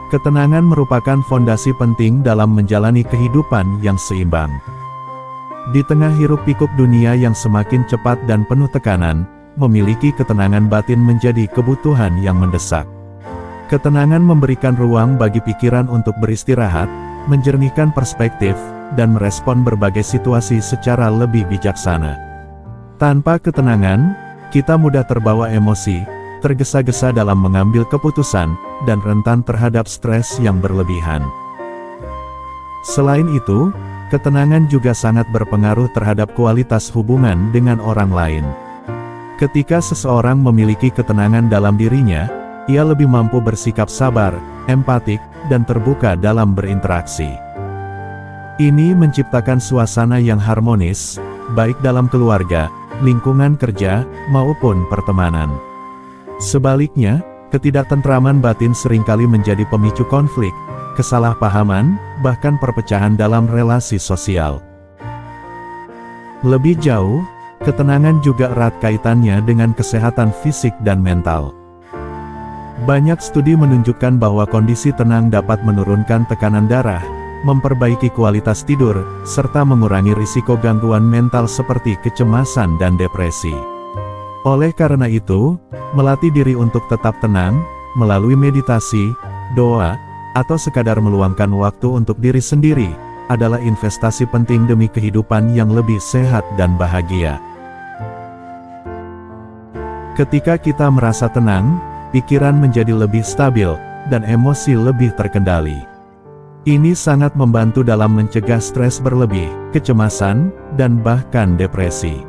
Ketenangan merupakan fondasi penting dalam menjalani kehidupan yang seimbang. Di tengah hiruk-pikuk dunia yang semakin cepat dan penuh tekanan, memiliki ketenangan batin menjadi kebutuhan yang mendesak. Ketenangan memberikan ruang bagi pikiran untuk beristirahat, menjernihkan perspektif, dan merespon berbagai situasi secara lebih bijaksana. Tanpa ketenangan, kita mudah terbawa emosi, tergesa-gesa dalam mengambil keputusan, dan rentan terhadap stres yang berlebihan. Selain itu, ketenangan juga sangat berpengaruh terhadap kualitas hubungan dengan orang lain. Ketika seseorang memiliki ketenangan dalam dirinya, ia lebih mampu bersikap sabar, empatik, dan terbuka dalam berinteraksi. Ini menciptakan suasana yang harmonis, baik dalam keluarga, lingkungan kerja, maupun pertemanan. Sebaliknya, ketidaktentraman batin seringkali menjadi pemicu konflik, kesalahpahaman, bahkan perpecahan dalam relasi sosial. Lebih jauh, ketenangan juga erat kaitannya dengan kesehatan fisik dan mental. Banyak studi menunjukkan bahwa kondisi tenang dapat menurunkan tekanan darah, memperbaiki kualitas tidur, serta mengurangi risiko gangguan mental seperti kecemasan dan depresi. Oleh karena itu, melatih diri untuk tetap tenang, melalui meditasi, doa, atau sekadar meluangkan waktu untuk diri sendiri, adalah investasi penting demi kehidupan yang lebih sehat dan bahagia. Ketika kita merasa tenang, pikiran menjadi lebih stabil, dan emosi lebih terkendali. Ini sangat membantu dalam mencegah stres berlebih, kecemasan, dan bahkan depresi.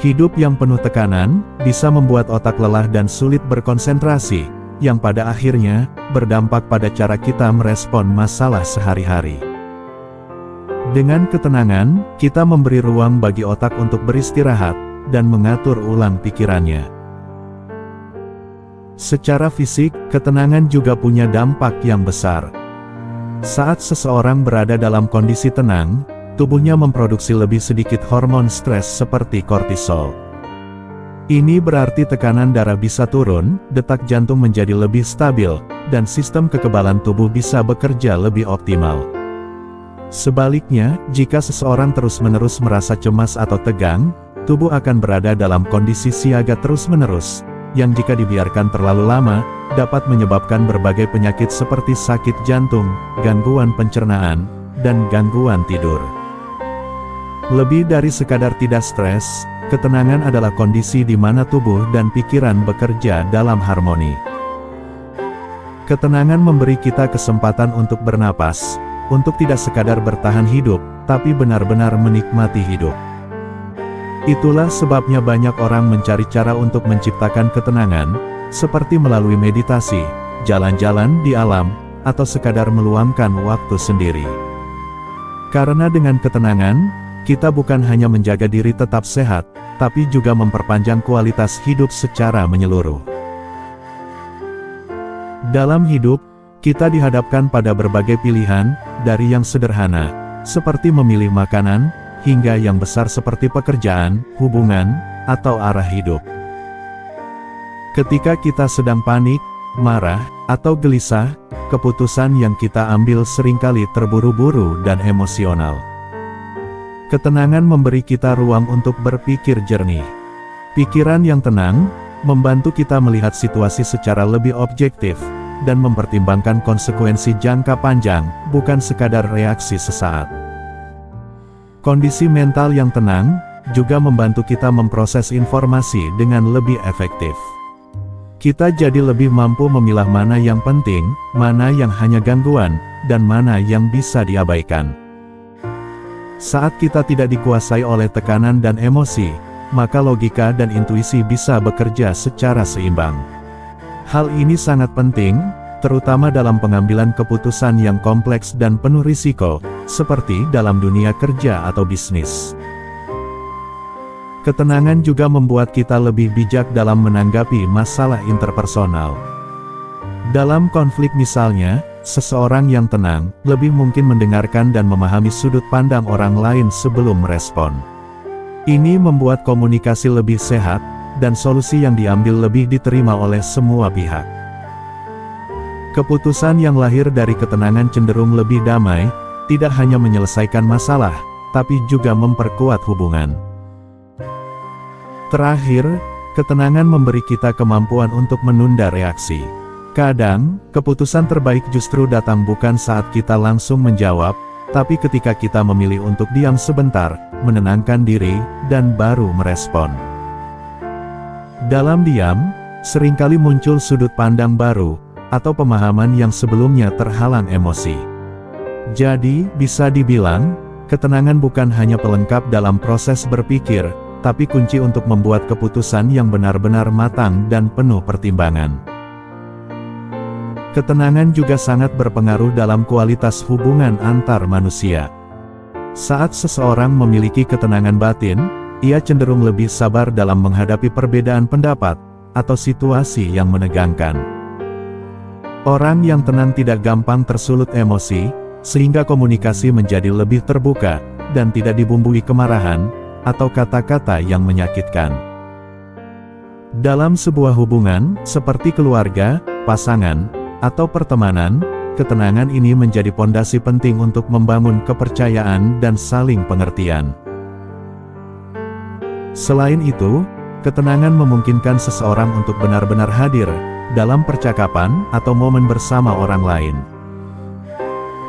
Hidup yang penuh tekanan, bisa membuat otak lelah dan sulit berkonsentrasi, yang pada akhirnya, berdampak pada cara kita merespon masalah sehari-hari. Dengan ketenangan, kita memberi ruang bagi otak untuk beristirahat, dan mengatur ulang pikirannya. Secara fisik, ketenangan juga punya dampak yang besar. Saat seseorang berada dalam kondisi tenang, tubuhnya memproduksi lebih sedikit hormon stres seperti kortisol. Ini berarti tekanan darah bisa turun, detak jantung menjadi lebih stabil, dan sistem kekebalan tubuh bisa bekerja lebih optimal. Sebaliknya, jika seseorang terus-menerus merasa cemas atau tegang, tubuh akan berada dalam kondisi siaga terus-menerus, yang jika dibiarkan terlalu lama, dapat menyebabkan berbagai penyakit seperti sakit jantung, gangguan pencernaan, dan gangguan tidur. Lebih dari sekadar tidak stres, ketenangan adalah kondisi di mana tubuh dan pikiran bekerja dalam harmoni. Ketenangan memberi kita kesempatan untuk bernapas, untuk tidak sekadar bertahan hidup, tapi benar-benar menikmati hidup. Itulah sebabnya banyak orang mencari cara untuk menciptakan ketenangan, seperti melalui meditasi, jalan-jalan di alam, atau sekadar meluangkan waktu sendiri. Karena dengan ketenangan, kita bukan hanya menjaga diri tetap sehat, tapi juga memperpanjang kualitas hidup secara menyeluruh. Dalam hidup, kita dihadapkan pada berbagai pilihan, dari yang sederhana, seperti memilih makanan, hingga yang besar seperti pekerjaan, hubungan, atau arah hidup. Ketika kita sedang panik, marah, atau gelisah, keputusan yang kita ambil seringkali terburu-buru dan emosional. Ketenangan memberi kita ruang untuk berpikir jernih. Pikiran yang tenang, membantu kita melihat situasi secara lebih objektif, dan mempertimbangkan konsekuensi jangka panjang, bukan sekadar reaksi sesaat. Kondisi mental yang tenang, juga membantu kita memproses informasi dengan lebih efektif. Kita jadi lebih mampu memilah mana yang penting, mana yang hanya gangguan, dan mana yang bisa diabaikan. Saat kita tidak dikuasai oleh tekanan dan emosi, maka logika dan intuisi bisa bekerja secara seimbang. Hal ini sangat penting, terutama dalam pengambilan keputusan yang kompleks dan penuh risiko, seperti dalam dunia kerja atau bisnis. Ketenangan juga membuat kita lebih bijak dalam menanggapi masalah interpersonal. Dalam konflik misalnya, seseorang yang tenang, lebih mungkin mendengarkan dan memahami sudut pandang orang lain sebelum merespon. Ini membuat komunikasi lebih sehat, dan solusi yang diambil lebih diterima oleh semua pihak. Keputusan yang lahir dari ketenangan cenderung lebih damai, tidak hanya menyelesaikan masalah, tapi juga memperkuat hubungan. Terakhir, ketenangan memberi kita kemampuan untuk menunda reaksi. Kadang, keputusan terbaik justru datang bukan saat kita langsung menjawab, tapi ketika kita memilih untuk diam sebentar, menenangkan diri, dan baru merespon. Dalam diam, seringkali muncul sudut pandang baru, atau pemahaman yang sebelumnya terhalang emosi. Jadi, bisa dibilang, ketenangan bukan hanya pelengkap dalam proses berpikir, tapi kunci untuk membuat keputusan yang benar-benar matang dan penuh pertimbangan. Ketenangan juga sangat berpengaruh dalam kualitas hubungan antar manusia. Saat seseorang memiliki ketenangan batin, ia cenderung lebih sabar dalam menghadapi perbedaan pendapat, atau situasi yang menegangkan. Orang yang tenang tidak gampang tersulut emosi, sehingga komunikasi menjadi lebih terbuka, dan tidak dibumbui kemarahan, atau kata-kata yang menyakitkan. Dalam sebuah hubungan, seperti keluarga, pasangan, atau pertemanan, ketenangan ini menjadi pondasi penting untuk membangun kepercayaan dan saling pengertian. Selain itu, ketenangan memungkinkan seseorang untuk benar-benar hadir dalam percakapan atau momen bersama orang lain.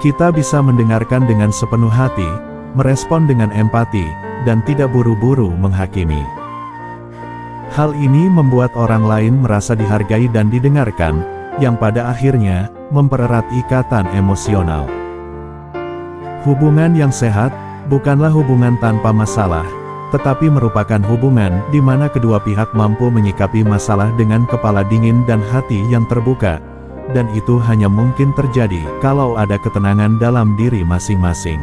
Kita bisa mendengarkan dengan sepenuh hati, merespon dengan empati, dan tidak buru-buru menghakimi. Hal ini membuat orang lain merasa dihargai dan didengarkan, yang pada akhirnya mempererat ikatan emosional. Hubungan yang sehat bukanlah hubungan tanpa masalah, tetapi merupakan hubungan di mana kedua pihak mampu menyikapi masalah dengan kepala dingin dan hati yang terbuka, dan itu hanya mungkin terjadi kalau ada ketenangan dalam diri masing-masing.